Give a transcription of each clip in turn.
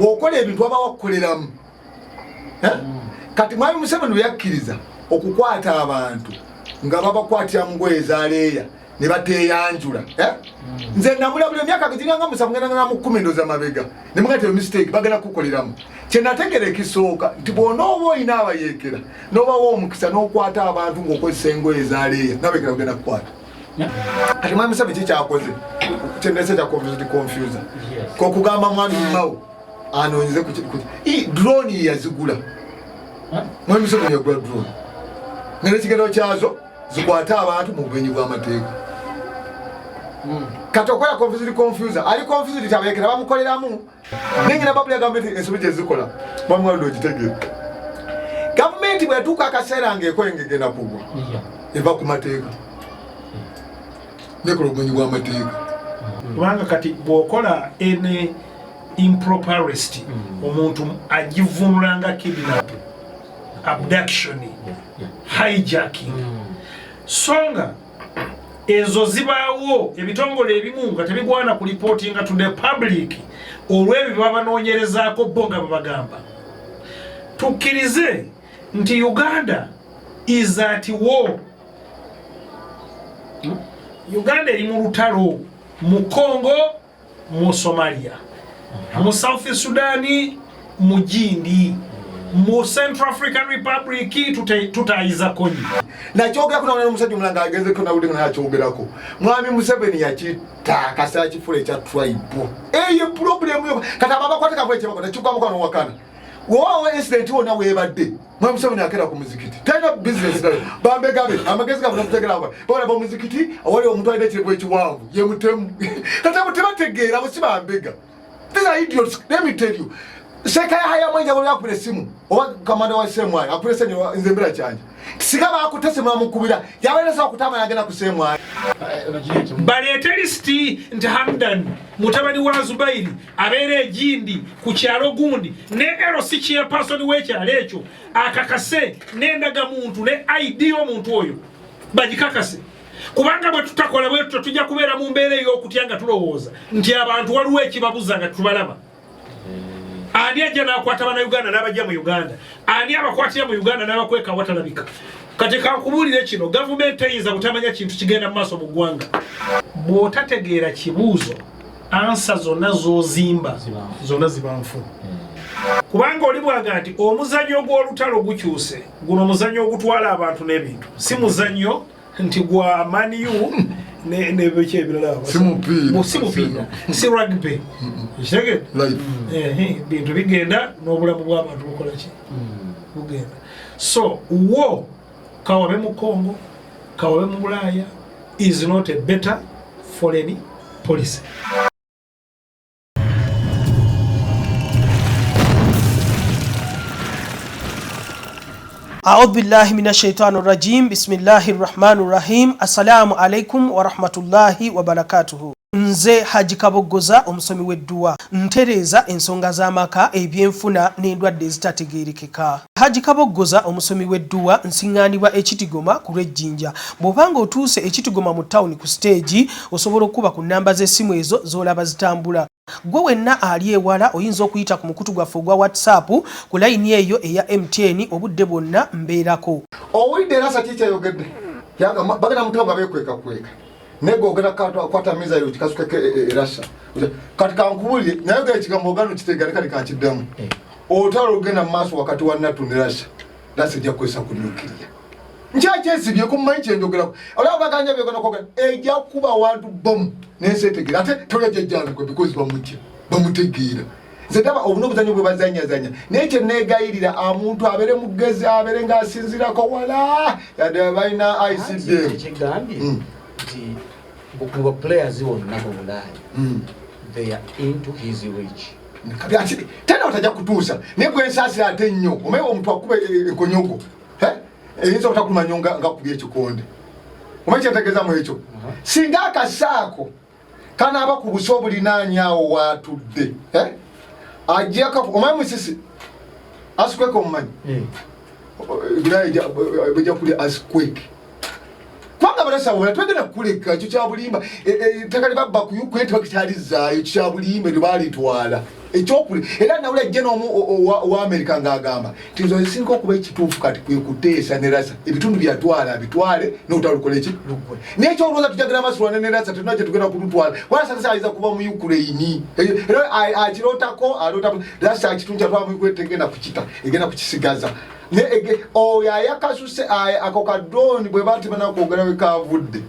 bwokola ebintu aba wakoleramu kati mwami Museveni yakkiriza okukwata abantu nga babakwatira ngoye zaleya ne bateyanjula nze namulabula emyaka giringa musanvu ngenda nga mu 10 ndoza mabega ne mugate mistake bagenda kukoleramu kye nategere ekisooka nti bw'onooba olina abayekera n'oba w'omukisa n'okwata abantu ng'okozesa engoye zaleya nabekera kugenda kukwata kati mwami Museveni kikyakoze kyendese kya confuser kokugamba mwami Mao anoonyeze drone yazigula mwami Museveni yagula drone ngene kigendo kyazo zikwata abantu mu bubenyi bw'amateeka katokola confuser ali confused tabekera bamukoleramu nengina babula government ensobi zikola bamwe ndo gitegera government bwetuka akaseera ng'ekwengegena kugwa eva ku mateeka nekolo bubenyi bw'amateeka kubanga kati bwokola ene improper arrest omuntu agivunulanga kidnap abduction hijacking songa ezo zibaawo ebitongole ebimu nga tebigwana ku reporting to the public olw'ebyo babanoonyerezaako bo nga babagamba tukkirize nti Uganda is at war. Uganda eri mu lutalo mu Congo mu Somalia mu South Sudan mu Gindi mu Central African Republic tutayiza konyi nakyogera kuna omusajja omulanga agenze kuna udi nga yakyogerako mwami Museveni yakita kasa kifule kya tribe eyo problem yo kata baba kwateka bwe kyebako nakyuka mukano wakana wowe incident wona webadde mwami Museveni akera ku muzikiti tena business dale bambe gabe amagezi gabu namutegera aba bora ba muzikiti awali omuntu ayide kirwe kiwangu ye mutemu kata mutemategera busiba mbega these are idiots. Let me tell you sekaya haya mwanja bwo yakubira simu oba kamanda wa semwa akubira senyo nzembera cyanje sikaba akutese mwamukubira yabereza okutama yagenda kusemwa balete listi nti Hamdan mutabani wa Zubairi abere Gindi ku kyalo gundi ne LC chairperson w'ekyalo ekyo akakase nendaga muntu ne ID y'omuntu oyo bagikakase kubanga bwe tutakola bwe tujja kubeera mu mbeera y'okutyanga tulowooza nti abantu waliwo ekibabuza nga tubalaba. Ani ajja n'akwata bana Uganda n'abajja mu Uganda, ani abakwatira mu Uganda n'abakweka watalabika. Kati kankubulire kino gavumenti eyinza butamanya kintu kigenda mu maaso mu ggwanga. Bw'otategeera kibuuzo ansa zonna z'ozimba zonna ziba nfu. Kubanga oli bwaga nti omuzannyo ogw'olutalo gukyuse guno omuzannyo ogutwala abantu n'ebintu si muzannyo nti gwa maniyu ne beke ebirala simupiira si rugby kitege bintu bigenda n'obulamu bw'abantu bukola ki bugenda so wo kawabe mu Congo kawabe mu Bulaya is not a better foreign policy. أعوذ بالله من الشيطان الرجيم بسم الله الرحمن الرحيم السلام عليكم ورحمة الله وبركاته. Nze Haji Kabogoza omusomi w'edduwa ntereza ensonga z'amaka ebyenfuna n'endwadde ezitategeerekeka. Haji Kabogoza omusomi w'edduwa nsiŋŋaanibwa Ekitigoma ku lw'Ejjinja. Bw'obanga otuuse Ekitigoma mu ttawuni ku stage osobola okuba ku nnamba z'essimu ezo z'olaba zitambula. Gwe wenna ali ewala oyinza okuyita ku mukutu gwaffe ogwa WhatsApp ku layini eyo eya MTN obudde bwonna mbeerako. Owulidde era Sakiikya ayogedde bagenda mutaba beekweka nego ogenda kwata miza yo kikasukeke Russia kati kankubulire naye ekigambo ogano kitegale kali kakiddemu otalo ogenda mu maaso wakati wa NATO ne Russia nasijja kwesa ku nuclear nkyakesibye ku mmanyi kyenjogerako olaba baganja byogenda kwogera ejja kuba wantu bomu nensetegera ate toyajjajjana kwe because bamutegeera zedaba obunobuzanyo bwe bazanyazanya naye kye neegayirira omuntu abere mugezi abere ng'asinzirako wala yadde balina ICD Bukuwa players wonna mu Bulaya they are into his reach. Tena otajja kutuusa naye gwensasira ate nnyo omewe omuntu akuba ekonyogo eyinza otakumanyonga nga kubye ekikonde omanyi kyentegeezamu ekyo singa akasaako kanaaba ku buso obulinaanyaawo waatudde ajjaka omanyi musisi asikweke omumanyi bejja kuli asikweke kwanga barasa wala twagenda kuleka ekyo kya bulimba takali babba ku yuko ente bakikyalizaayo ekyo kya bulimba libali twala ekyokuli era nawula genome wa America ngagamba tizo sinko kuba ekituufu kati kwe kuteesa ne Rasa ebitundu byatwala bitwale n'otalukola eki lukwe n'ekyo olwoza tujagira masula ne Rasa tunaje tugenda kulutwala wala sasa aiza kuba mu Ukraine era akirotako alota Rasa akitunja twa mu Ukraine tegenda kukita egenda kukisigaza ne yakasuse ako kadrone bwe bati bana kwogera wekavudde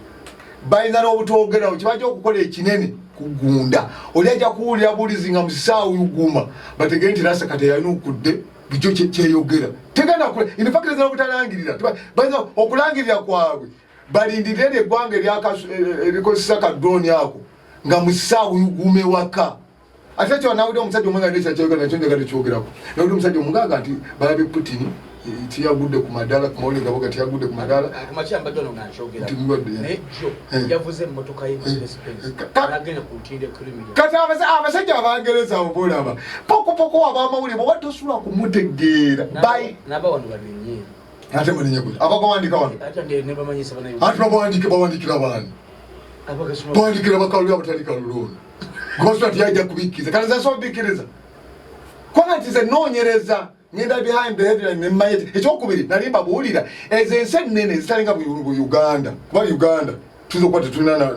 bayinza n'obutogera kibaje okukola ekinene kugunda oliaja kuwulira bulizinga musaawu uguma bategera nti Rasa kati yalina okudde bijo kyeyogera tegenda kule inifakiriza obutalangirira bayinza okulangirira kwabwe balindire eggwanga erikozesa kadrone ako nga musaawu ugume waka ate kyo nawulira omusajja omwenga ndesa kyogera nakyo njagala tekyogerako nawulira omusajja omugaga nti balabe Putin tiyagudde ku madala kumawulire gabo gati yagudde ku madala kumachamba jono ngachogera nejo yavuze mmotoka ye agenda kutinde criminal kati abasajja abangereza obolaba poko abamawulire bo batosula kumutegeera bai naba wano balinye ate balinye kuli abagawandika wano ate ne bamanyisa bana ate bawandikira bani bawandikira bakalulu abatalika lululu goswa tiyaja kubikiza kana za so bikiriza kwa nti ze nonyereza ngenda behind the headline ne mayete ekyokubiri nalimba buulira ezense nene zitalinga mu Uganda kuba Uganda tuzo kwate tunana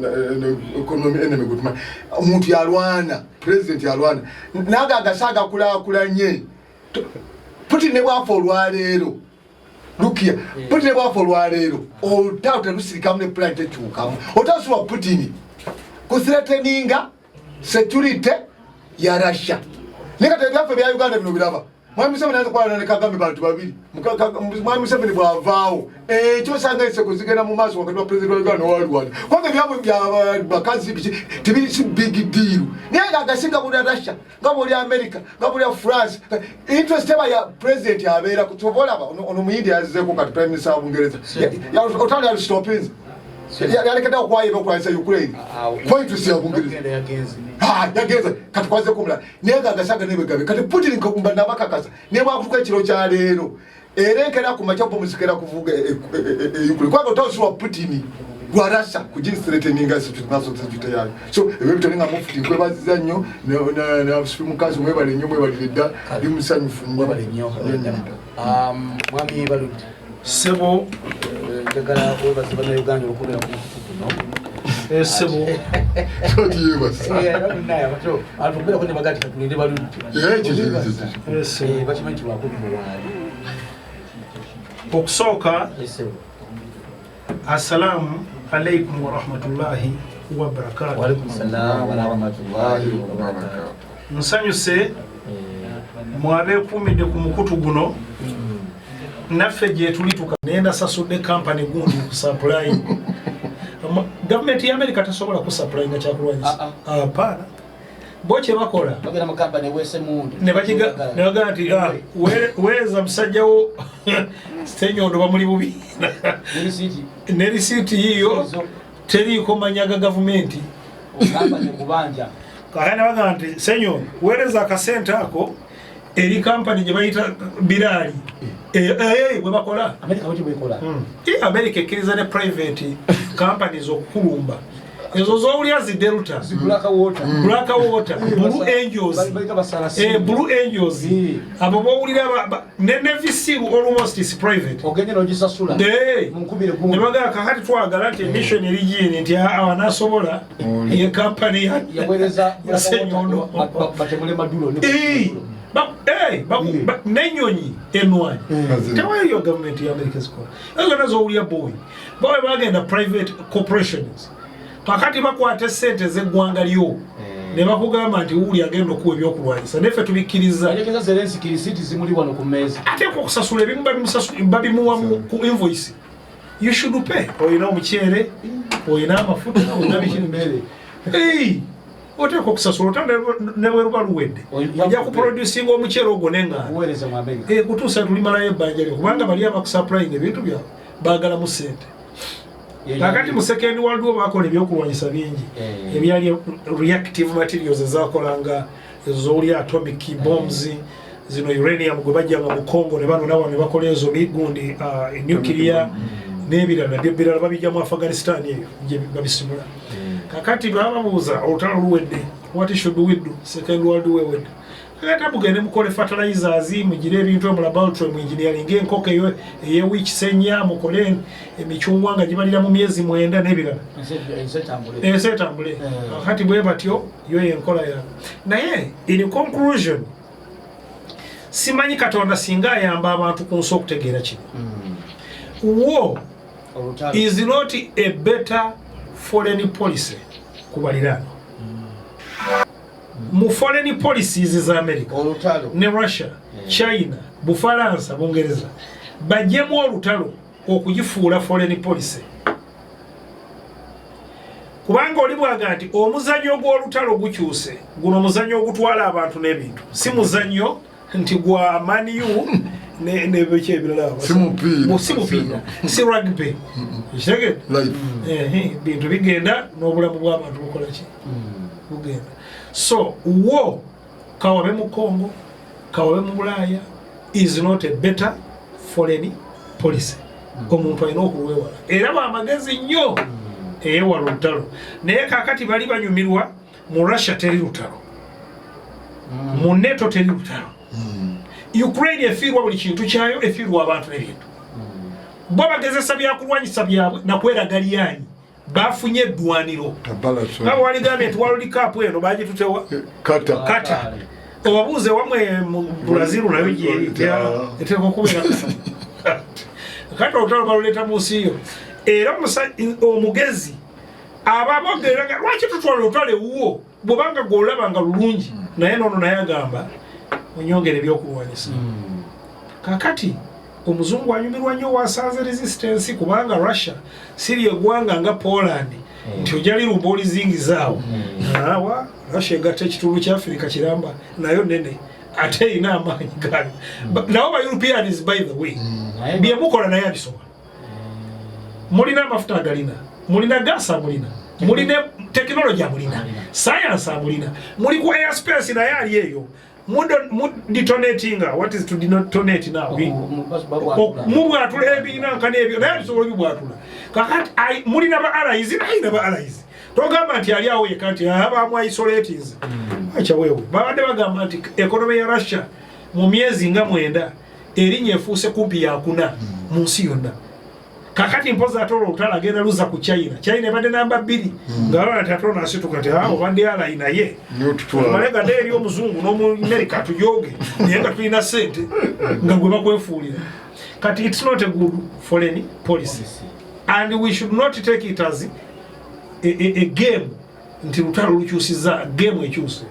economy enemy gutuma omuntu yalwana president yalwana naga agasaga kulanye Putin ne bwafo olwaleero lukia Putin ne bwafo olwaleero otauta lusirika mu plan tetukamu otasubwa Putin kuthreateninga security ya Russia nekate byafe bya Uganda bino biraba mwami sema nazo kwa ne Kagame bantu babiri mwami sema ni bwavao ekyo sanga ise kuzigena mu maso wakati wa president wa Uganda wa Rwanda kwanza byabo bya bakazi tibiri si big deal nenga agasinga muri Russia ngabo muri America ngabo muri France interest ya president ya abera kutobola ba ono muindi azize ko kati prime minister wa Bungereza ya otali ali stopins yaleketa okwayiba okwanisa Ukraine point to see Bungereza yagenza kati kwaze kumula nenga agasaga nebegabe kati Putin kumba nabakakasa nebwa kutuka ekiro kya leero erenkera ku machapo musikera kuvuga Ukraine kwa gotoswa Putin gwa Russia kujinstreteninga security yayo so ebitoninga mufuti kwe baziza nnyo na mukazi mwebale nnyo mwebalidda limusanyufu mwebale nnyo mwami baludi sebo njagala obaziba na Uganda okubera ku mufuti sebo todiyebasa naye abato atubera ko ne bagati katulinde baludi bakimanyi lwakubi muwali okusooka assalamu alaikum wa rahmatullahi wa barakatuh. Wa alaikum salam wa rahmatullahi wa barakatuh. Nsanyuse mwabe kumide ku mukutu guno naffe gye tuli tukanenda sasudde company gundi ku supply government ya America tasobola ku supply nga kyakulwanyisa apana boche bakola bagera mu company wese mundu ne bajiga ne baganti weza musajjawo stenyondo bamuli bubi ne receipt hiyo teri komanyaga government company kubanja kana baganti senyo wereza akasenta ako eri company gye bayita Birali bwe bakola America bwe bakola America ekiriza ne private companies okukulumba ezo zowulya zi Delta Black water Blue Angels Blue Angels abo bowulira ne visiru almost is private ogenye nogisasula munkubire gumu ne baga kakati twagala ati mission region nti awanasobola ye company yawereza yasenyondo batemule madulo nenyonyi enwani tewayo government ya America zikola ezo nazo owulya boy bagenda private corporations kakati bakwate sente z'eggwanga lyo ne bakugamba nti uli agenda okuwa ebyokulwanyisa neffe tubikkiriza ayegeza Zelensky kirisiti zimuli wano ku meza ate okusasula ebimu babimuwa ku invoice you should pay oyina omukyere oyina amafuta oyina bikini oteeka okusasula otanda ne bweruba luwedde ojja kuproducinga omukyere ogwo nengakuweereza mu America kutuusa tulimalayo ebbanja lyo kubanga bali abakusupplying ebintu byabwe baagalamu sente kakati mu second world war bakola ebyokulwanyisa bingi ebyali reactive materials ezakolanga ez'oli atomic bombs zino uranium gwe bajjanga mu Congo ne bano nawo ne bakola ezo bigundi nuclear n'ebirala babijja mu Afghanistan eyo gye babisimula kakati bababuuza olutalo luwedde what should we do second world war wedde kata mugende mukole fertilizers mugire ebintu mu laboratory mu engineering enkoko ye wiki senya mukole emichungwa nga gibalira mu myezi 9 n'ebirala ensetambule kati bwe batyo yo yenkola ya naye in conclusion simanyi Katonda singa ayamba abantu ku nsi okutegeera kino war is not a better foreign policy kubalirano mu foreign policies za America ne Russia China Bufaransa Bungereza bajjemu olutalo okugifuula foreign policy kubanga oli bwaga nti omuzanyo gw'olutalo gukyuse guno muzanyo ogutwala abantu n'ebintu si muzanyo nti gwa maniu ne beke ebirala simupiira si rugby kitegeera bintu bigenda n'obulamu bw'abantu bukola ki bugenda so wo kawabe mu Congo kawabe mu Bulaya is not a better foreign policy omuntu alina okuwewala era bamagezi nnyo eyewala olutalo naye kakati bali banyumirwa mu Russia teri lutalo mu NATO teri lutalo Ukraine efiirwa buli kintu kyayo efiirwa abantu n'ebintu bo bagezesa byakulwanyisa byabwe nakweragalyanyi bafunye eddwaniro abo waligambye nti World Cup eno bagitutewa kata obabuuze wamwe mu Brazil nayo gyeri eteka okubeera kati olutalo baluleeta mu nsi yo era omugezi ababogeraga lwaki tutwala olutalo ewuwo bwobanga gwolaba nga lulungi naye noono naye agamba onyongere ebyokulwanyisa kakati omuzungu anyumirwa nnyo wasanze resistance kubanga Russia siri eggwanga nga Poland nti ojali lumba olizingizaawo awa Russia egatta ekitundu kya Africa kiramba nayo nene ate erina amaanyi gayo nabo ba Europeans by the way bye mukola naye abisobola mulina amafuta agalina mulina gasa mulina technology mulina science mulina muli ku airspace naye ali eyo detonating what is to detonate now mubwatula ebina nkane ebyo naye bisobola bibwatula kakati mulina ba allies naina ba allies togamba nti ali awo yeka nti abamu isolators acha wewe babadde bagamba nti economy ya Russia mu myezi nga 9 erinnya efuuse kumpi yakuna mu nsi yonna kakati mpoza atolo utala agenda luza ku China ebadde namba 2 ngalo atatona asituka ati hao bandi ala inaye malega deri omuzungu no mu America tujoge nienda tulina sente ngagwe bakwefuulira kati it's not a good foreign policy and we should not take it as a game nti lutalo lukyusiza game ekyuse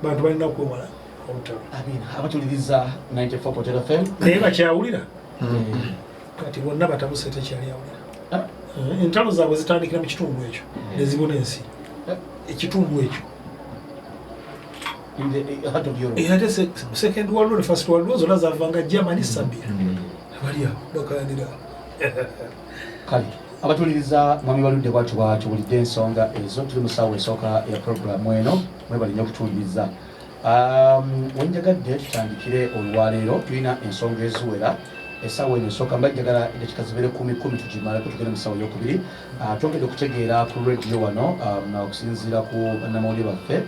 bantu balina kwewala olutalo abatuliriza 94.8 FM naye bakyawulira kati bonna batabusete kyali awulira entalo zaabwe zitandikira mu kitundu ekyo nezibona ensi ekitundu ekyo ate second world war first world war zona zavanga Germany Sabia abali awo bakalandira kali abatuliriza mwami baludde bwatu bwatubulidde ensonga ezo tuli musawo esooka ya program eno mwebali nnyo kutuliriza wenjagadde tutandikire olwaleero tulina ensonga eziwera esawa eno esooka mbajjagala edakika zibeere 10 tugimaleko tugende musawo eyokubiri twongedde okutegeera ku radio wano okusinziira ku bannamawulire baffe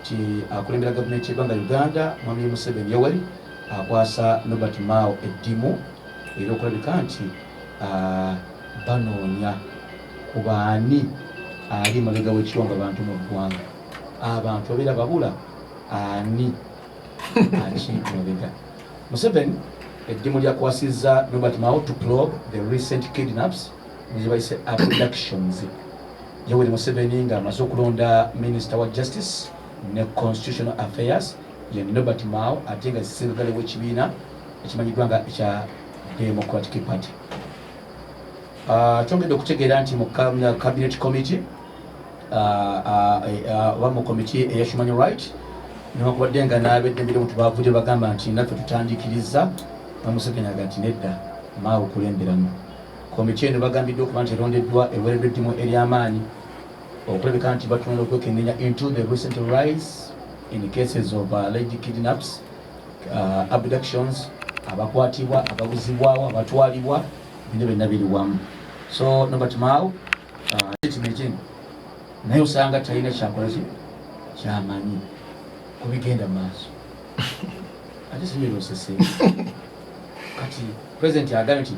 ti akulembera gavumenti y'eggwanga Uganda mwami Museveni Yoweri akwasa Norbert Mao eddimu era okulabika nti banoonya ku baani ali mabega w'Ekiwamba Bantu mu ggwanga abantu babeera babula ani aki mabega Museveni eddimu lyakwasizza Norbert Mao to probe the recent kidnaps nje bayise abductions Yoweri Museveni nga amaze okulonda Minister wa Justice ne Constitutional Affairs ye Norbert Mao ate nga sisengale w'ekibiina ekimanyiddwa nga ekya Democratic Party. Twongedde okutegeera nti mu Cabinet Committee mu committee eya Human Rights newankubadde nga n'abeddembire mu tubavudde bagamba nti naffe tutandikiriza Museveni aga nti nedda Mao okulemberamu. Komiti eno bagambiddwe okuba nti erondeddwa eweereddwa eddimu ery'amaanyi okulabika nti batunula okwekenneenya into the recent rise in cases of alleged kidnaps, abductions, abakwatibwa, ababuzibwawo, abatwalibwa, bino byonna biri wamu. So Norbert Mao naye osanga talina kyakola ki kyamanyi kubigenda maaso ate sinyo sese kati president agambye nti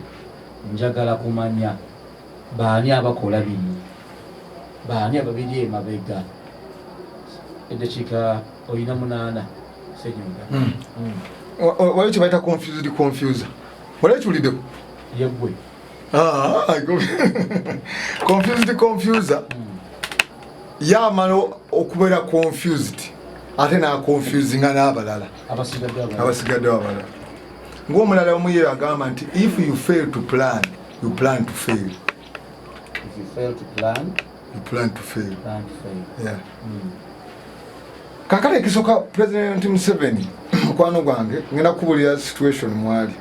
njagala kumanya baani abakola bino baani ababiri emabega eddakiika olina 8 senyonga waliwo kye bayita confuser waliwo kiwuliddeko yeggwe confuser yamala okubeera confused ate naconfusinga n'abalala abasigaddewo abalala ng'omulala omuye agamba nti if you fail to plan you plan to fail. If you fail to plan you plan to fail. Yeah. Kakale kisoka President Museveni mukwano gwange ngenda kubulira situation mwali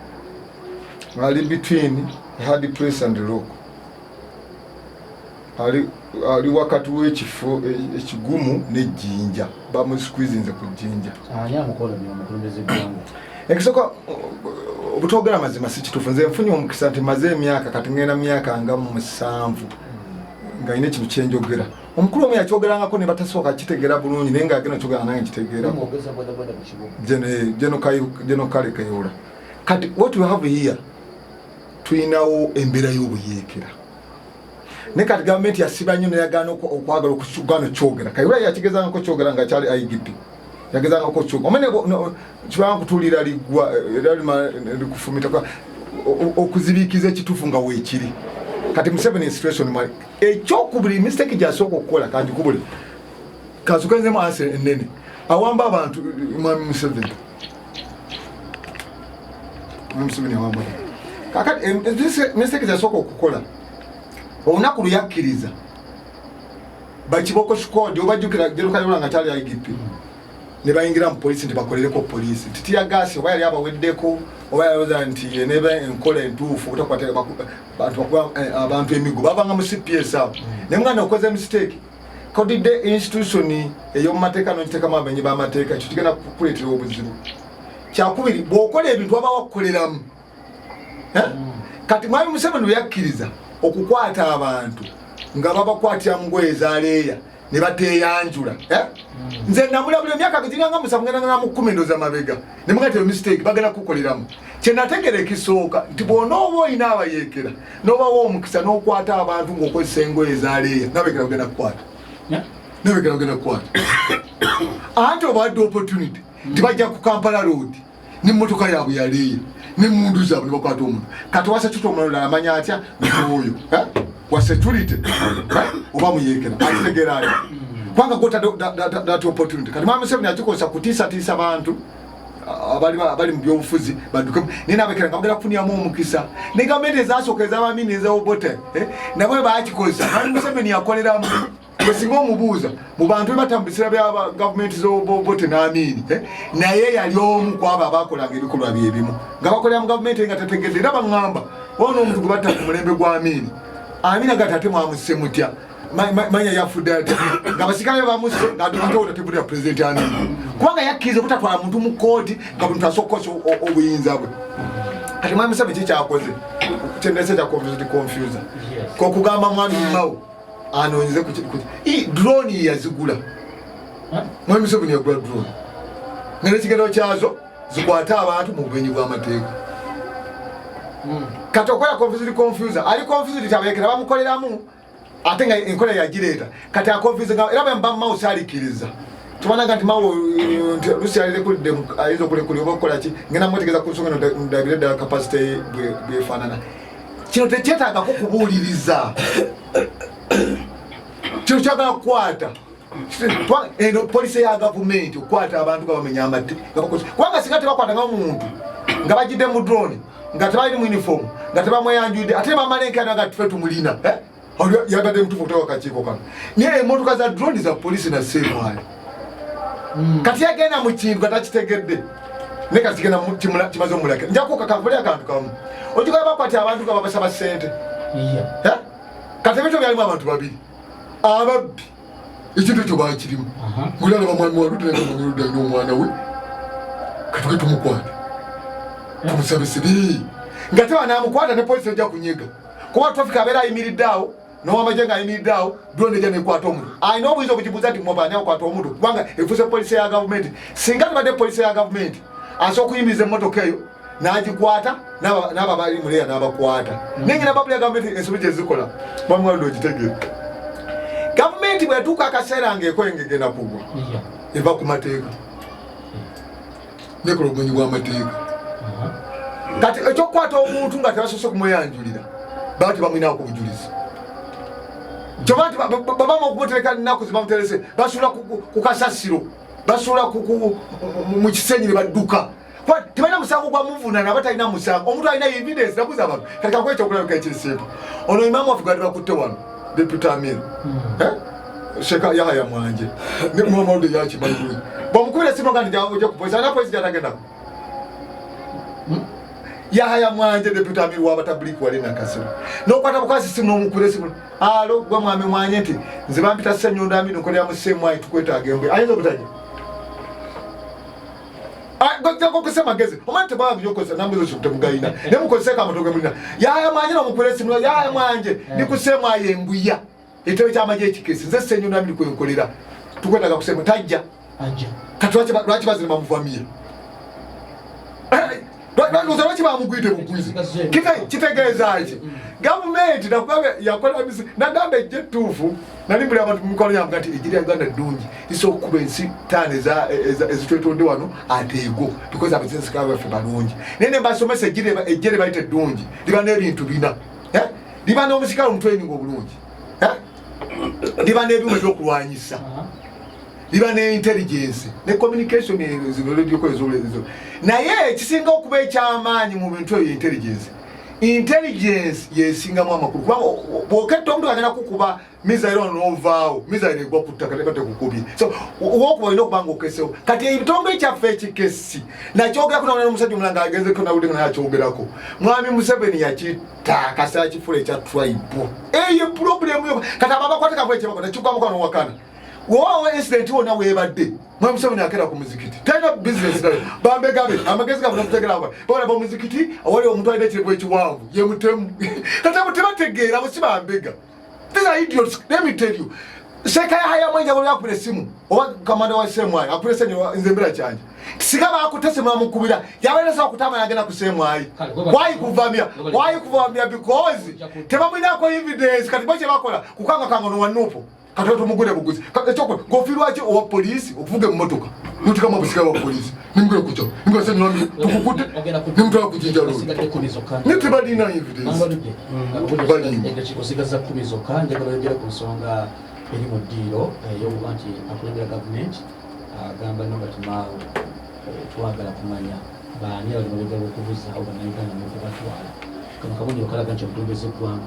between hard place and rock. Ali wakati w'ekifo ekigumu n'ejjinja bamusqueezinze ku jjinja. Ani amukola bino mukulembeze gwangu. Ekisoka obutogera mazima si kituufu nze nfunye omukisa nti maze emyaka kati ngenda myaka nga 7 nga ine kintu kyenjogera omukulu omu yakyogerangako ne batasooka kitegeera bulungi naye nga agenda kyogera nange nkitegeerako geno kale kayola kati what we have here tuyinawo embeera y'obuyeekera ne kati gavumenti yasiba nnyo neyagaana okwagala okugana kyogera kayola yakigezangako kyogera nga kyali IGP yagezangako kyogera omene kibanga kutuulira liggwa era likufumita okuzibiikiza ekituufu nga weekiri kati Museveni situation mwali ekyokubuli mistake gyasooka okukola kandi kubuli kasukenzemu ase ennene awamba abantu mwami Museveni awamba kakati mistake gyasooka okukola olunaku luyakkiriza bakiboko squad obajjukira Jerukayola nga kyali IGP ne bayingira mu poliisi nti bakolereko poliisi titiya gasi oba yali abaweddeko oba yaloza nti eneba enkola entuufu kutakwata abantu emigo babanga mu CPS awo ne mwana okoze mistake kodidde institution ey'omumateeka n'okiteekamu abenyi b'amateeka ekyo kigenda kukuleetera obuzibu kyakubiri bw'okola ebintu aba wakukoleramu kati mwami Museveni yakkiriza okukwata abantu nga babakwatira mu ngoye zaaleeya ne bateeyanjula nze namulabula emyaka giziranga 7 ngenda mu 10 ndoza mabega ne mugate mistake bagenda kukoleramu kye nategere kisooka nti bw'onooba olina abayeekera n'obawo omukisa n'okwata abantu ng'okozesa engoye zaaleeya nabekera ogenda kukwata anti obadde opportunity tibajja ku Kampala road n'emmotoka yaabwe yaleeya n'emmundu zaabwe ne bakwata omuntu kati wasatuta omulala amanya atya oyo wa security oba muyeekera akitegeera atya kwanga gota that opportunity kati mwami Museveni akikosa kutiisatiisa abantu abali mu byobufuzi badduke nina abekera nga bagenda kufuniramu omukisa ne gavumenti ezasooka ez'abamini ez'obote nabwe baakikosa mwami Museveni yakoleramu bwesinga omubuuza mu bantu bebatambisira bya gavumenti z'obote n'amiini naye yali omu kwabo abakolanga ebikolwa byebimu nga bakolera mu gavumenti nga tategedde era baŋŋamba ono omuntu gwe batta ku mulembe gw'amiini amina gatate mwamusse mutya manya yafudde ati nga basikale bamusse ng'adumatewo otatebulira pulezidenti amini kubanga yakkiriza obutatwala muntu mu kooti nga buli muntu asokosa obuyinza bwe kati mwami Museveni kikyakoze kyendese kya confuser kokugamba mwami Mao anoonyeze drone yazigula mwami Museveni yagula drone nga n'ekigendero kyazo zikwata abantu mu bubenyi bw'amateeka kati okola confuser ali confused tabeekera bamukoleramu ate nga enkola yagireeta kati aconfuse nga era bamba Mao salikiriza tubanaga nti Mao Lucy alirekulidde ayinza okulekulira oba okukola ki ngenda mwetegeeza ku nsonga ndabire ddala capacity bwefaanana kino tekyetaagako kubuuliriza kino kyagala kukwata eno polisi ya gavumenti okukwata abantu nga bamenya amateeka kubanga singa tebakwatanga omuntu nga bagidde mu drone nga tebalina mu uniform nga tebamweyanjudde ate bamalenkeana nga tufe tumulina yagadde mutufu okutewa kakiiko kano naye emmotoka za drone za polisi na seemwali kati yagenda mu kintu nga takitegedde naye kati kigenda kimaze omulake njakuka kanvule akantu kamu okikola bakwatya abantu nga babasaba ssente kati ebintu byalimu abantu babiri ababbi ekintu ekyo bakirimu mulala bamwami waludde n'omwana we katuke tumukwate tumusabisire nga teba namukwata ne polisi ejja kunyega kuba traffic abeera ayimiridde awo no amajenga ayimiddaawo drone ejja nekwata omuntu alina obuyinza okukibuuza nti mubani akwata omuntu kubanga efuuse poliisi ya gavumenti. Singa tubadde poliisi ya gavumenti asobola okuyimiriza emmotoka eyo n'agikwata n'abo bali muleya n'abakwata. Nengina babuli ya gavumenti ensobi gye zikola bamwalira ogitegeera. Gavumenti bwetuuka akaseera ng'ekwengegena kugwa eva ku mateeka nekola obumenyi bw'amateeka. Kati ekyokukwata omuntu nga tebasoose kumweyanjulira bati bamwinaako obujulizi kyoba nti babama okumutereka nnaku zibamuterese basuula ku kasasiro basuula mu kisenyi ne badduka tebalina musango gwa muvunaana aba talina musango. Omuntu alina evidence nabuza abantu kati kakuba ekyokulabika ekirisimba ono imamu waffe gwali bakutte wano deputy amir Sheka Yahaya Mwanje ne Muhammadu yakimanyi bamukubira simu nga nja ku polisi ana polisi jatagenda Yahaya Mwanje deputy amir wa batabuliki wali na kasiro nokwata bukasi simu nomukubira simu alo gwa mwami Mwanje nti nze bampita Ssenyonda Amino nkolera mu semu ayi tukwetaaga embwe ayinza obutaje Gako kusema gezi omante baba byokoza nambuzo chutemugayina ne mukoseka amotoge mulina Yahaya Mwanje nomukubira simu Yahaya Mwanje nikusema ayembuya Itewe chama je chikesi nze Ssenyonda Amino kwenkolera tukwetaaga kusema tajja ajja katwache lwaki bazina bamuvamia lwaki bamugwite bugwizi kitegeeza ki gavumenti nakubabe yakola bisi nagambe ejje tuufu nalimbulira abantu mumikono yange nti ejiri ya Uganda ddungi isobola okukuba ensi ttaano ezitwetonde wano ate ego tukoze abazinzi baffe balungi naye ne mbasomesa ejje lye bayita eddungi liba n'ebintu bina liba n'omusikalo omutweninga obulungi liba n'ebyuma ebyokulwanyisa liba ne intelligence ne communication ezolebyokoezolezo naye kisinga okuba ekyamaanyi mu bintu eyo intelligence yesingamu amakulu kubanga bwoketta omuntu agenda kukuba misaire onovaawo misaire egwa ku ttaka tebatekukubye so wokuba olina okubanga okesewo kati ebitongo ekyaffe ekikesi nakyogerako nawona n'omusajja omulanga agenzeko nawulire nga nakyogerako mwami Museveni yakitta akaseera kifula ekya tribe eyo problemu yo kati ababakwatekavu ekyebakota kigwamuka nowakana wowe incident wona webadde mwami Museveni akera ku muzikiti talina business nayo bambegabe amagezi gabo nakutegera abo bona ba muzikiti awali omuntu alina ekirevu ekiwanvu ye mutemu kati abo tebategeera abo si bambega. These are idiots. Let me tell you. Sheka Yahaya Mwanje yakubira esimu oba kamanda wa semwayi akubira senyo nzembera cyanje sigaba akutese mwamukubira yabeleza okutama yagenda kusemwayi why kuvamia because tebamwinako evidence kati bache bakola kukanga kanga no wanupo katoto mugure buguzi choko gofirwache owa police okuvuge mmotoka nutika mabusika wa police nimgwe kucho nimgwe senyo tukukute nimtwa kujinja lo nitibadi na evidence bali osigaza kumizo kanje balogera ku nsonga eri mu ddiiro y'okuba nti akulembera gavumenti agamba Norbert Mao twagala kumanya baani abali mabega b'okubuzaawo bannayuganda n'okubatwala kano kabonero kalaga nti omukulembeze eggwanga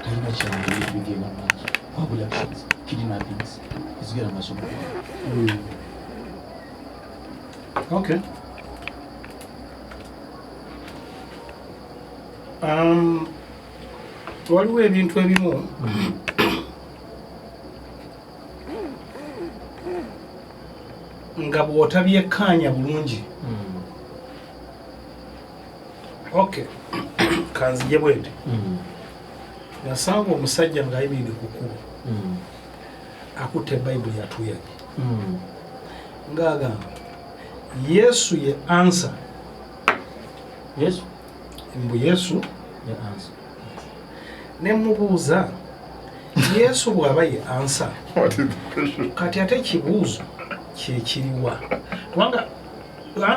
talina kyangu bigenda maaso wabula kidnappings ezigenda maaso okay waliwo ebintu ebimu nga bw'otabyekkaanya bulungi okay kanzije bwete nasanga omusajja ng'ayimiridde ku kkubo akutte bayibuli atuyage ng'agamba Yesu ye answer mbu Yesu ye answer ne mubuuza Yesu bw'aba ye answer kati ate kibuuzo kyekiriwa kubanga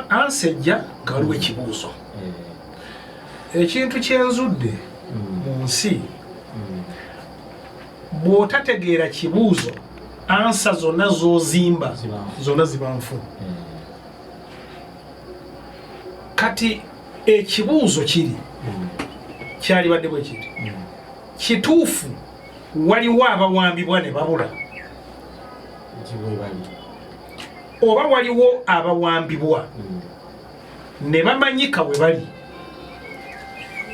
ansejja nga waliwo ekibuuzo ekintu kyenzudde mu nsi bw'otategeera kibuuzo ansa zonna z'ozimba zonna ziba nfu kati ekibuuzo kiri kyalibadde bwe kiti kituufu waliwo abawambibwa ne babula oba waliwo abawambibwa ne bamanyika we bali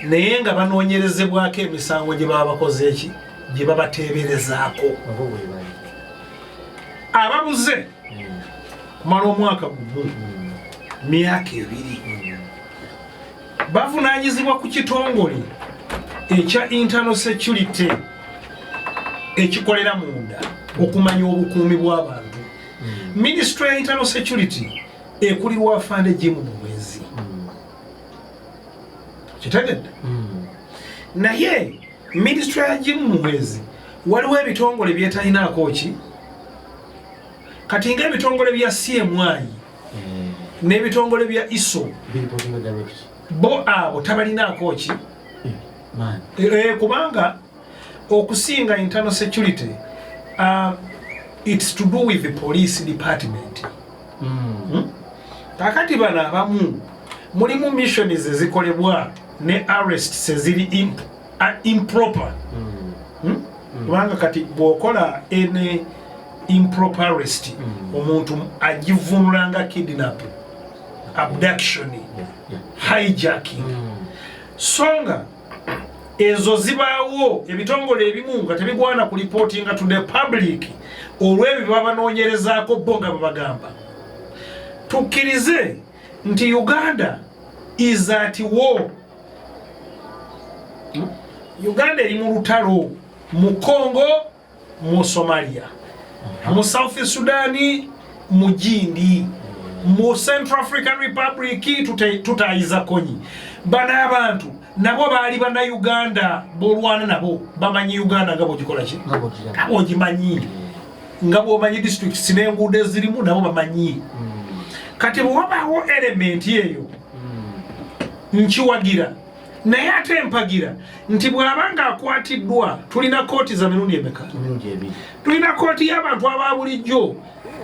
naye nga banoonyerezebwako emisango gye baba bakoze eki gye babateeberezaako ababuze kumala omwaka gumu myaka 2 bavunaanyizibwa ku kitongole ekya internal security ekikolera munda okumanya obukuumi bw'abantu. Ministry ya Internal Security ekulirwa afande Jim Muhwezi. Kitegedde? Naye Ministry ya Jim Muhwezi waliwo ebitongole byetalinaako ki? Kati ng'ebitongole bya CMI n'ebitongole bya ISO bo abo tabalinaako ki? Kubanga okusinga internal security it's to do with the police department. Kakati bana abamu mulimu missions ezikolebwa ne arrests eziri improper. Kubanga kati bw'okola ene improper arrest omuntu agivunulanga kidnap, abduction, hijacking. Songa ezo zibaawo ebitongole ebimu nga tebigwana ku reportinga to the public olw'ebyo babanoonyerezaako bo nga babagamba. Tukkirize nti Uganda is at war. Uganda eri mu lutalo mu Congo, mu Somalia, mu South Sudani, mu Gindi, mu Central African Republic tutayiza konyi. Bana abantu nabo baali bana Uganda bolwana nabo bamanyi Uganda ngabo gikola ki? Ngabo gimanyi. Ngabo bamanyi districts n'enguudo ezirimu nabo bamanyi. Kati bw'obaawo element eyo nkiwagira naye ate empagira nti bw'abanga akwatiddwa tulina kooti za mirundi emeka? Tulina kooti y'abantu aba bulijjo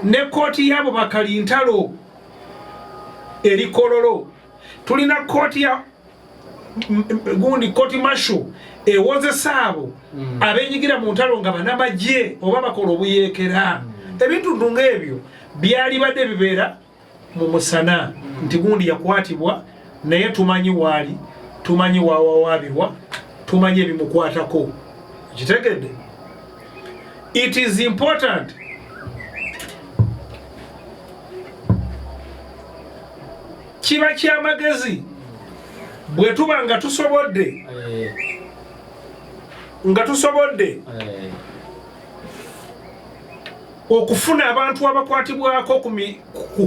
ne kooti y'abo bakalintalo eri Kololo. Tulina kooti ya gundi kooti masho ewozesa abo abenyigira mu ntalo nga banamagye oba bakola obuyeekera. Ebintu ng'ebyo byali badde bibeera mu musana nti gundi yakwatibwa naye tumanyi waali, tumanyi waawawabirwa, tumanyi ebimukwatako. Kitegedde? It is important kiba kyamagezi bwe tuba nga tusobodde okufuna abantu abakwatibwako ku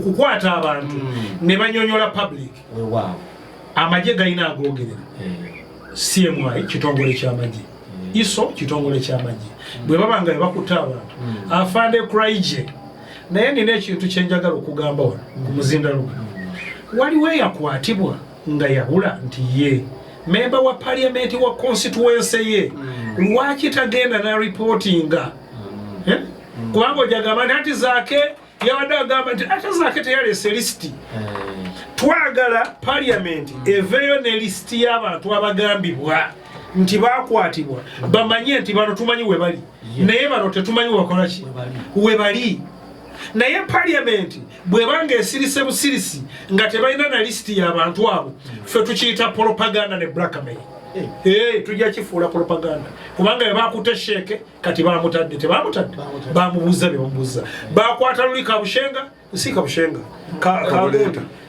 kukwata abantu ne banyonyola public. Amagye galina agogerera. CMI kitongole ky'amagye, ISO kitongole ky'amagye. Bwe baba nga bakuta abantu afande Kraije. Naye nina ekintu kyenjagala okugamba wano ku muzindalo. Waliwo yakwatibwa nga yabula nti ye member wa parliament wa constituency ye lwaki tagenda na reportinga? Kubanga ojagamba nti ati zaake yabadde agamba nti ate zaake teyalese listi. Twagala parliament eveyo ne listi y'abantu abagambibwa nti bakwatibwa bamanye nti bano tumanyi we bali naye bano tetumanyi wakola ki we bali. Naye parliament bwebanga esirise busirisi nga tebalina na listi y'abantu abo ffe tukiyita propaganda ne blackmail. Tujja kifuula propaganda kubanga bakutte sheke kati bamutadde tebamutadde bamubuuza byebamubuuza. Bakwata luli Kabushenga si Kabushenga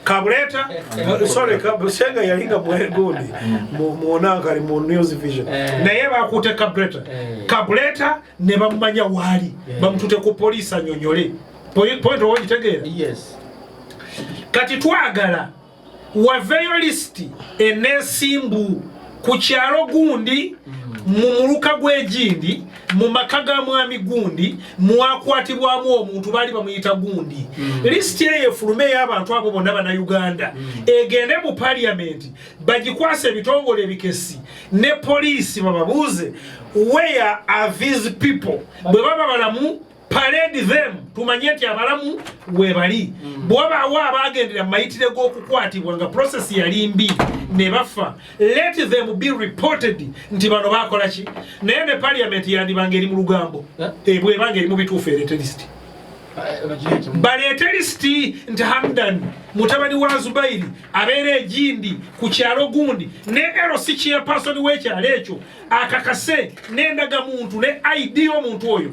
Kabuleta sorry Kabushenga yalinga mwegundi muonankali mu News Vision naye bakutte Kabuleta ne bamumanya waali bamutute ku poliisi anyonyole. Point owogitegeera? Yes. Kati twagala waveyo listi enesimbu ku kyalo gundi mu muluka gw'egindi mu maka ga mwami gundi mwakwatibwamu omuntu baali bamuyita gundi. Listi eyo efulume y'abantu abo bonna bana Uganda egende mu parliament bagikwasa ebitongole ebikesi ne poliisi bababuuze where are these people? Bwe baba balamu parade them tumanye nti abalamu we bali. Bw'obaawo abaagendera mu mayitire g'okukwatibwa nga process yali mbi ne bafa, let them be reported nti bano baakola ki. Naye ne parliament yandibanga eri mu lugambo bw'ebanga eri mu bituufu ereete listi. Baleete listi nti Hamdan mutabani wa Zubairi abeera egindi ku kyalo gundi ne LC chairperson w'ekyalo ekyo akakase n'endagamuntu ne ID y'omuntu oyo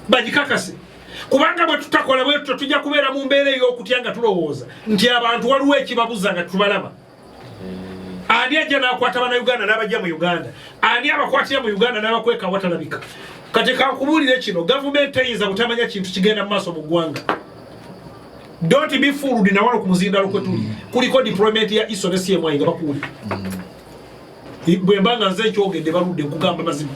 bagikakase. Kubanga bwe tutakola bwe tujja kubeera mu mbeera ey'okutya nga tulowooza nti abantu waliwo ekibabuza nga tubalaba. Ani ajja n'akwata bana Uganda n'abajja mu Uganda? Ani abakwatira mu Uganda n'abakweka watalabika? kati kakubulire kino government eyinza kutamanya kintu kigenda mu maaso mu ggwanga. Don't be fooled na wano ku muzindalo kwe tuli. Kuliko deployment ya ISO ne CMI nga bakuli. Bwe mbanga nze kyogedde baludde nkugamba mazima.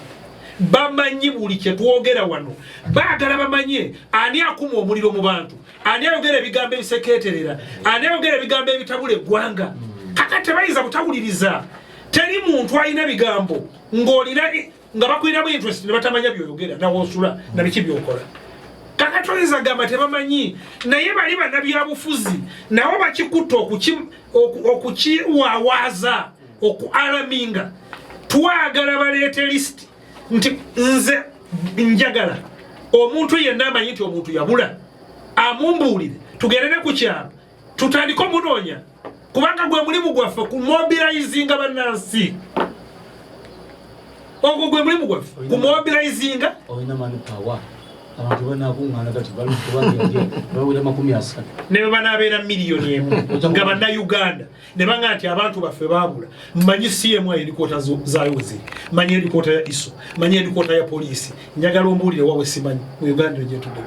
Bamanyi buli kye twogera wano. Baagala bamanye ani akuma omuliro mu bantu. Ani ayogera ebigambo ebisekeeterera. Ani ayogera ebigambo ebitabula eggwanga. Kakati tebayinza kutawuliriza. Teri muntu alina bigambo ng'olina nga bakuliramu interest ne batamanya by'oyogera nawosula na biki by'okola. Kakati toyinza gamba tebamanyi naye bali bannabyabufuzi nabo bakikutta okukiwaawaza okualaminga. Twagala baleete lisiti nti nze njagala omuntu yenna amanyi nti omuntu yabula amumbuulire tugende ne ku kyalo tutandike omunoonya kubanga gwe mulimu gwaffe ku mobilizinga bannansi. Ogwo gwe mulimu gwaffe ku mobilizinga. Olina manpower abantu banakuŋŋaana kati bawera 30 ne bwe banaabeera miliyoni emu nga bannayuganda ne banga nti abantu baffe baabula. Mmanyi CMI erikoota zaayo we ziri, manyi erikoota ya ISO, manyi erikoota ya poliisi. Njagala ombuulire wawe simanyi mu Uganda gyetudde.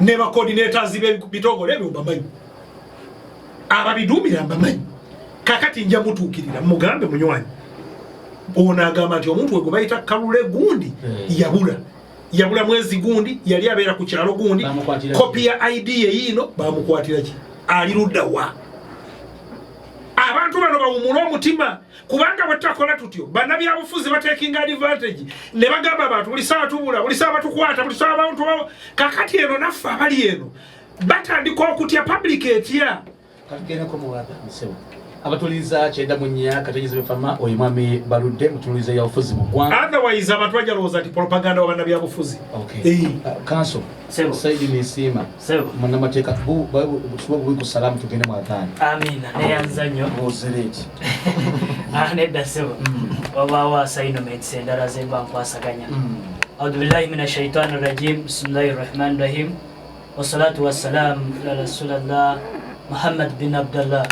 Ne ba coordinators b'ebitongole ebyo bamanyi, ababiduumira mbamanyi. Kakati nja mutuukirira mugambe munywanyi ono agamba nti omuntu we gwe bayita Kalule gundi yabula mwezi gundi yali abeera ku kyalo gundi kopi ya ID ye yiino bamukwatira ki ali ludda wa. Abantu bano bawumula omutima kubanga bwe tutakola tutyo bannabyabufuzi batekinga advantage ne bagamba abantu buli saa tubula, buli saa batukwata, buli saa abantu kakati eno naffe abali eno batandika okutya public etya. Kagenako muwada msewa abatuliza kyenda munya kategeze befama oyimwami baludde mutuliza ya ofuzi mu ggwanga. Otherwise abantu bajaloza ti propaganda wabana bya bufuzi. Okay. Council Saidi Nisima mwana mateka bu salamu tugende mu adhani. Amina neyanza nnyo ozereti nedda sebo wabawa saino metsendala zemba nkwasaganya. A'udhu billahi minash shaitani rajim. Bismillahir rahmanir rahim. Wassalatu wassalamu ala rasulillah Muhammad bin Abdullah.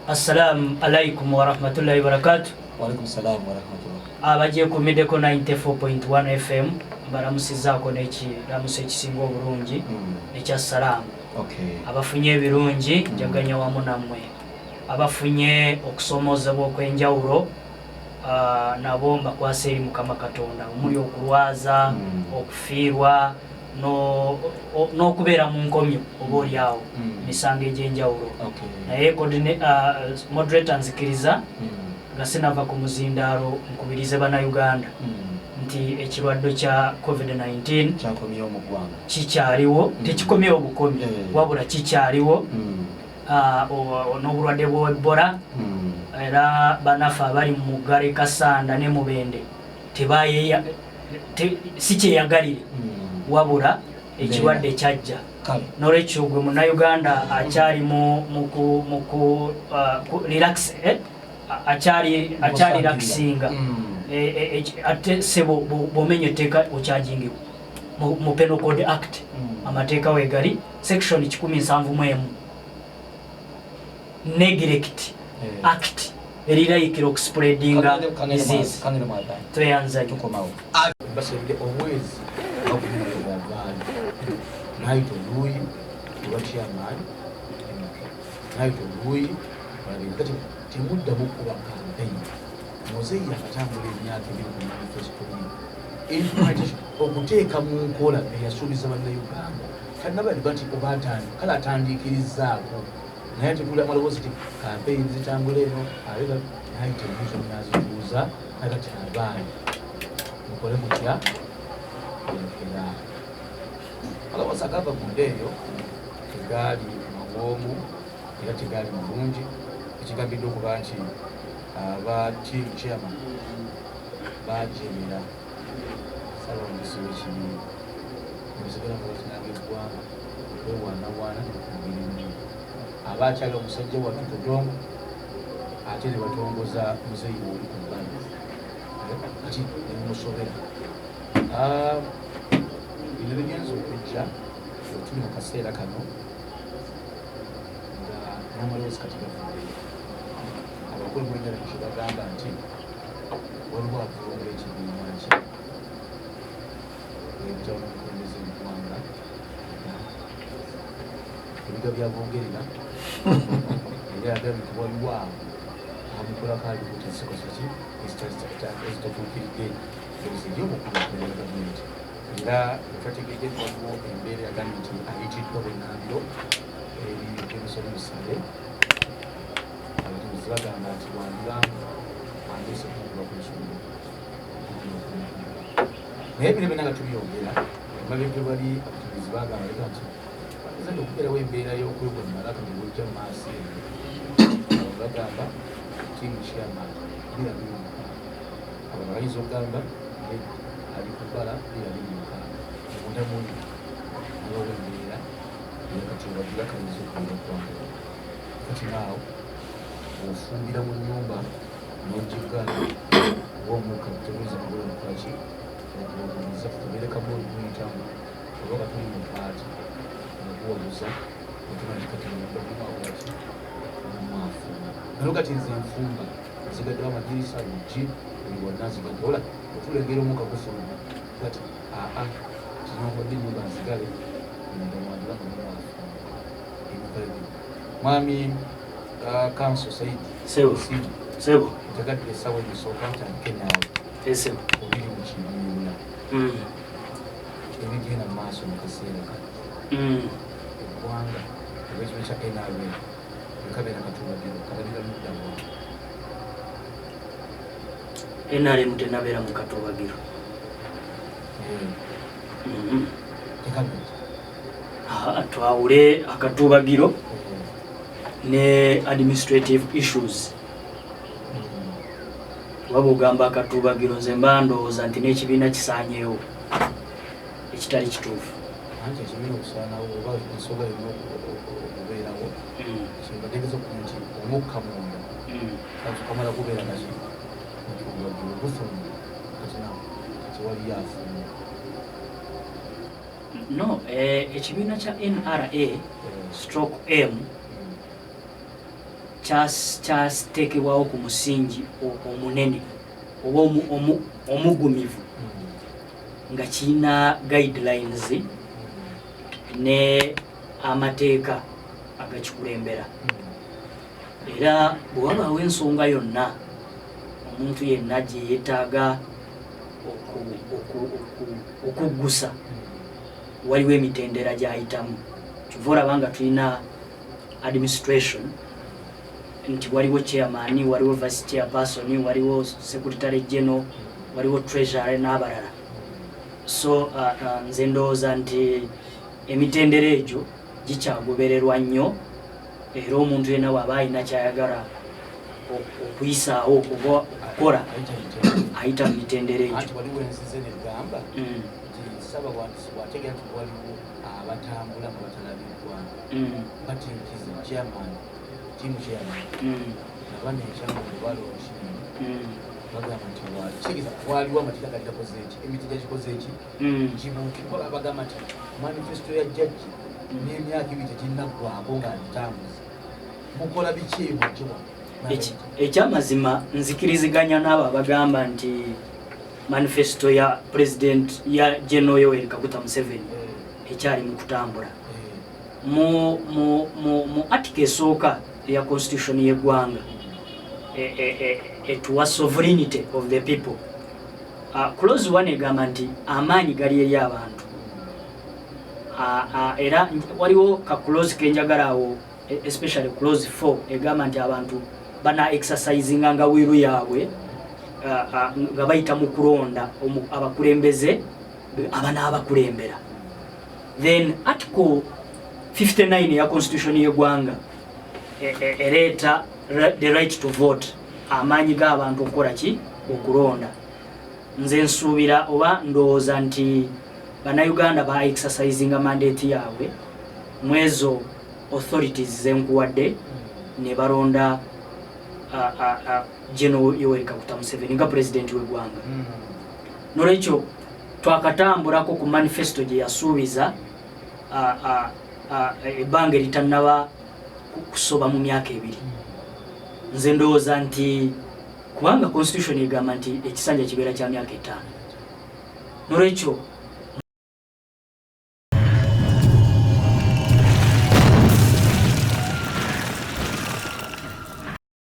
Assalamu alaikum wa rahmatullahi wa barakatuh. Wa alaikum salam wa rahmatullah. Abaje ku Mideko 94.1 FM baramusizaako neki ramusa ekisinga obulungi ekya salamu. Okay. Abafunye ebirungi njaganya wamu nammwe. Abafunye okusomozebwa okwenjawulo nabo mbakwasa eri Mukama Katonda omuli okulwaza okufiirwa n'okubeera mu nkomyo oba olyawo misango egy'enjawulo. Naye moderator nzikiriza nga sinava ku muzindaalo nkubirize bannayuganda nti ekirwadde kya COVID-19 kyakomyewo mu ggwanga kikyaliwo, tekikomyewo bukomi wabula kikyaliwo. N'obulwadde bwa Ebola era bannaffe abali mu Ggale, Kasanda ne Mubende si kyeyagalire wabula ekirwadde kyajja. N'olwekyo gwe munnayuganda akyali mu relax akyali relaxinga ate sebo bw'omenya etteeka okyajingibwa mu Penal Code Act amateeka weegali section 171 Neglect Act erirayikira okuspreadinga disease. Tweyanza tukomawo basebye omwezi naito lui kubatia mali naito lui kati timudda mukuba campaign mozei yakatambula emyaka ebiri ku manifesto information okuteeka mu nkola eyasuubiza bannayuganda kana bali bati obatani kala atandikirizaako naye tekula malowoozi ti campaign zitambula eno abeba naito ebizo nazituuza nakati abaani mukole mutya era alowooza gava mundeeyo tegaali mawoomu era tegaali mulungi ekigambidde okuba nti aba team chairman bajemera salawungisi w'ekibiina nebasigala nga bakinanga eggwanga okwewaanawaana mubirimu aba akyali omusajja wattu Todongo ate ne batongoza muzeeyi w'oli ku bbanga kati nemusobera bino bigenza okujja tuli mu kaseera kano nga n'amaloozi kati gavuddeyo abakulu mwengala kye bagamba nti waliwo avulunga ekibiina kye ebitabo n'omukulembeze mu ggwanga ebiga byabongerera era agambye nti waliwo awo amukolako alikutesekosoki ezitatuukiridde ebizigi omukulembera gavumenti era etwategeedde waliwo embeera yagambye nti ayitiddwa bwenambiro ebimusolo bisale abajulizi bagamba nti wandiramu andise kugula ku nsonga naye bino byonna nga tubyogera emabega bali abajulizi bagamba leka nti bagezanya okubeerawo embeera y'okwegwamala kagibujja mu maaso abo bagamba tiimu chairman birabimuka abo bayinza okugamba ali kubala birabimuka omudamuli aliwo embeera kati wagira kayinza okubeera okwambala kati naawo ofumbira mu nnyumba n'ogigala oba temuliza kugola mukwaki okuwaguluza tubeere kamooli muyitamu oba katuli mu paati okuwaguza otumati kati mudamumawaki omumwafumba nalo kati nze enfumba zigaddewo amadirisa lugi buli wonna zigadde ola otulengera omuka gufuluma kati kinobadde ennyumba nzigale mudamwandira mumwafumba ebikale mwami Council Said Sebo njagadde essaawa emisooka ntandike naawe obiri mu kibiina ebigenda mu maaso mu kaseera kano eggwanga olw'ekibiina kya NRM ekabeera katulabiro kalabira muddawa NRM tenabeera mu katobagiro twawule akatubagiro ne administrative issues waba ogamba akatubagiro nze mba ndowooza nti n'ekibiina kisaanyeewo ekitali kituufu anti ekibiina okusaanawo oba ensonga yonna okubeerawo kyebategeeza ku nti omukka munda kamala kubeera nakyo mukibagiro gufuluma katinawo kiwaliyo afuluma no ekibiina kya NRA stroke M kyateekebwawo ku musingi omunene oba omugumivu nga kirina guidelines ne amateeka agakikulembera era bwe wabaawo ensonga yonna omuntu yenna gye yeetaaga okuggusa waliwo emitendera gy'ayitamu kyova olaba nga tulina administration nti waliwo chairman, waliwo vice chairperson, waliwo secretary general, waliwo treasurer n'abalala. So nze ndowooza nti emitendera egyo gikyagobererwa nnyo era omuntu yenna waba alina kyayagala okuyisaawo oba okukola ayita mu mitendera egyo. Waliwo ensize negamba saba wategera nti waliwo abatambula nga batalabiddwa batinkiza chairman tiimu chairman nabana ekyama balonshi bagamba nti kitegeeza waliwo amateeka gali gakoze eki emiti gakikoze eki kibuukikola bagamba nti manifesto ya jjajji n'emyaka ebiri teginnaggwako ng'agitambuza mukola biki ebwakiwa ekyamazima nzikiriziganya n'abo abagamba nti manifesto ya president ya General Yoweri Kaguta Museveni ekyali mu kutambula mu article esooka ya constitution y'eggwanga etuwa sovereignty of the people. Clause 1 egamba nti amaanyi gali eri abantu era waliwo ka clause kenjagala awo especially clause 4 egamba nti abantu bana exercisinga nga wiru yaabwe nga bayita mu kulonda abakulembeze abana abakulembera. Then article 59 ya constitution y'eggwanga ereeta the right to vote, amaanyi g'abantu okukola ki okulonda. Nze nsuubira oba ndowooza nti bannayuganda ba exercisinga mandate yaabwe mwezo authorities zenkuwadde ne balonda General Yoweri Kaguta Museveni nga president w'eggwanga. Nolwekyo twakatambulako ku manifesto gye yasuubiza ebbanga eritannaba kusoba mu myaka ebiri. Nze ndowooza nti kubanga constitution egamba nti ekisanja kibeera kya myaka 5. Nolwekyo